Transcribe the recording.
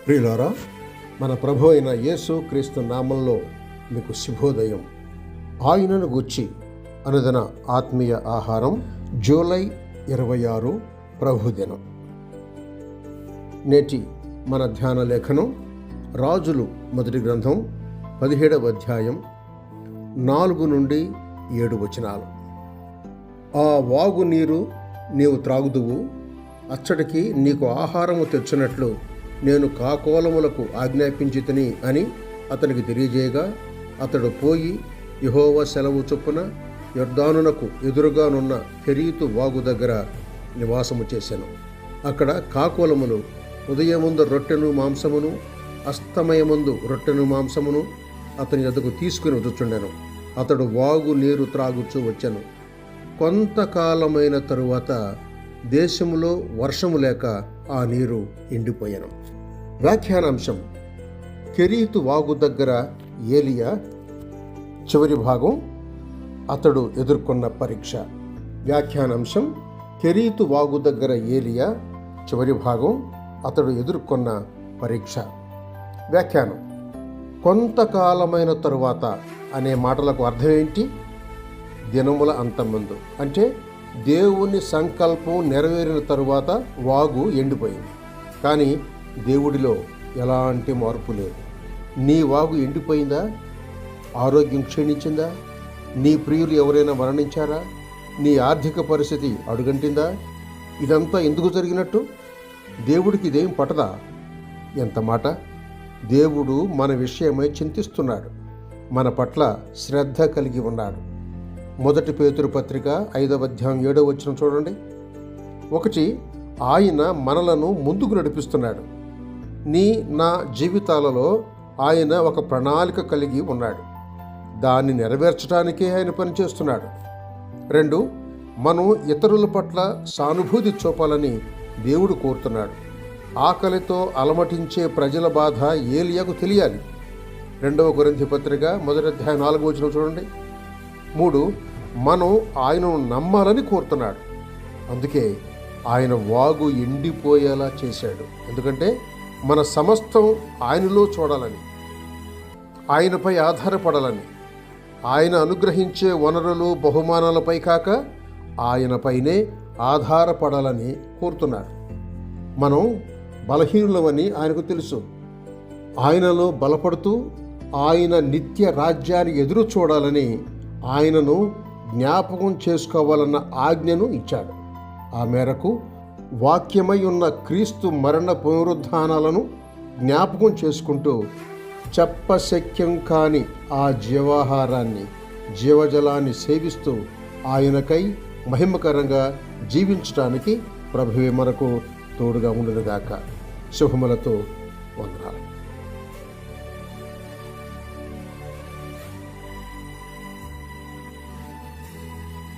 ప్రియులారా, మన ప్రభు అయిన యేసు క్రీస్తు నామంలో మీకు శుభోదయం. ఆయనను గూర్చి అనుదిన ఆత్మీయ ఆహారం జూలై 26 ప్రభుదినం. నేటి మన ధ్యాన లేఖనం రాజులు మొదటి గ్రంథం 17వ అధ్యాయం 4 నుండి 7 వచనాలు. ఆ వాగు నీరు నీవు త్రాగుదువు, అచ్చటికి నీకు ఆహారము తెచ్చినట్లు నేను కాకోలములకు ఆజ్ఞాపించితిని అని అతనికి తెలియజేయగా, అతడు పోయి యెహోవా సెలవు చొప్పున యొర్దానునకు ఎదురుగానున్న కెరీతు వాగు దగ్గర నివాసము చేశాను. అక్కడ కాకోలములు ఉదయముందు రొట్టెను మాంసమును, అస్తమయముందు రొట్టెను మాంసమును అతని ఎదుగు తీసుకుని వచ్చుచుండెను. అతడు వాగు నీరు త్రాగుచూ వచ్చెను. కొంతకాలమైన తరువాత దేశములో వర్షము లేక ఆ నీరు ఎండిపోయాను. వ్యాఖ్యానాంశం: కెరీతు వాగు దగ్గర ఏలియా. చివరి భాగం: అతడు ఎదుర్కొన్న పరీక్ష. వ్యాఖ్యానాంశం: కెరీతు వాగు దగ్గర ఏలియా. చివరి భాగం: అతడు ఎదుర్కొన్న పరీక్ష. వ్యాఖ్యానం: కొంతకాలమైన తరువాత అనే మాటలకు అర్థం ఏంటి? దినముల అంతమందు, అంటే దేవుని సంకల్పం నెరవేరిన తరువాత వాగు ఎండిపోయింది. కానీ దేవుడిలో ఎలాంటి మార్పు లేదు. నీ వాగు ఎండిపోయిందా? ఆరోగ్యం క్షీణించిందా? నీ ప్రియులు ఎవరైనా మరణించారా? నీ ఆర్థిక పరిస్థితి అడుగంటిందా? ఇదంతా ఎందుకు జరిగినట్టు? దేవుడికి ఇదేం పట్టదా? ఎంత మాట! దేవుడు మన విషయమై చింతిస్తున్నాడు, మన పట్ల శ్రద్ధ కలిగి ఉన్నాడు. మొదటి పేతురు పత్రిక 5వ అధ్యాయం 7వ వచనం చూడండి. 1. ఆయన మనలను ముందుకు నడిపిస్తున్నాడు. నా జీవితాలలో ఆయన ఒక ప్రణాళిక కలిగి ఉన్నాడు. దాన్ని నెరవేర్చడానికే ఆయన పనిచేస్తున్నాడు. 2. మనం ఇతరుల పట్ల సానుభూతి చూపాలని దేవుడు కోరుతున్నాడు. ఆకలితో అలమటించే ప్రజల బాధ ఏలియాకు తెలియాలి. 2వ కొరింథీ పత్రిక 1వ అధ్యాయం 4వ వచనం చూడండి. 3. మనం ఆయనను నమ్మాలని కోరుతున్నాడు. అందుకే ఆయన వాగు ఎండిపోయేలా చేశాడు. ఎందుకంటే మన సమస్తం ఆయనలో చూడాలని, ఆయనపై ఆధారపడాలని, ఆయన అనుగ్రహించే వనరులు బహుమానాలపై కాక ఆయనపైనే ఆధారపడాలని కోరుతున్నాడు. మనం బలహీనులమని ఆయనకు తెలుసు. ఆయనలో బలపడుతూ ఆయన నిత్య రాజ్యాన్ని ఎదురు చూడాలని ఆయనను జ్ఞాపకం చేసుకోవాలన్న ఆజ్ఞను ఇచ్చాడు. ఆ మేరకు వాక్యమై ఉన్న క్రీస్తు మరణ పునరుద్ధానాలను జ్ఞాపకం చేసుకుంటూ చెప్పశక్యం కాని ఆ జీవాహారాన్ని, జీవజలాన్ని సేవిస్తూ ఆయనకై మహిమకరంగా జీవించడానికి ప్రభువే మనకు తోడుగా ఉండునుగాక. శుభములతో వందనాలు.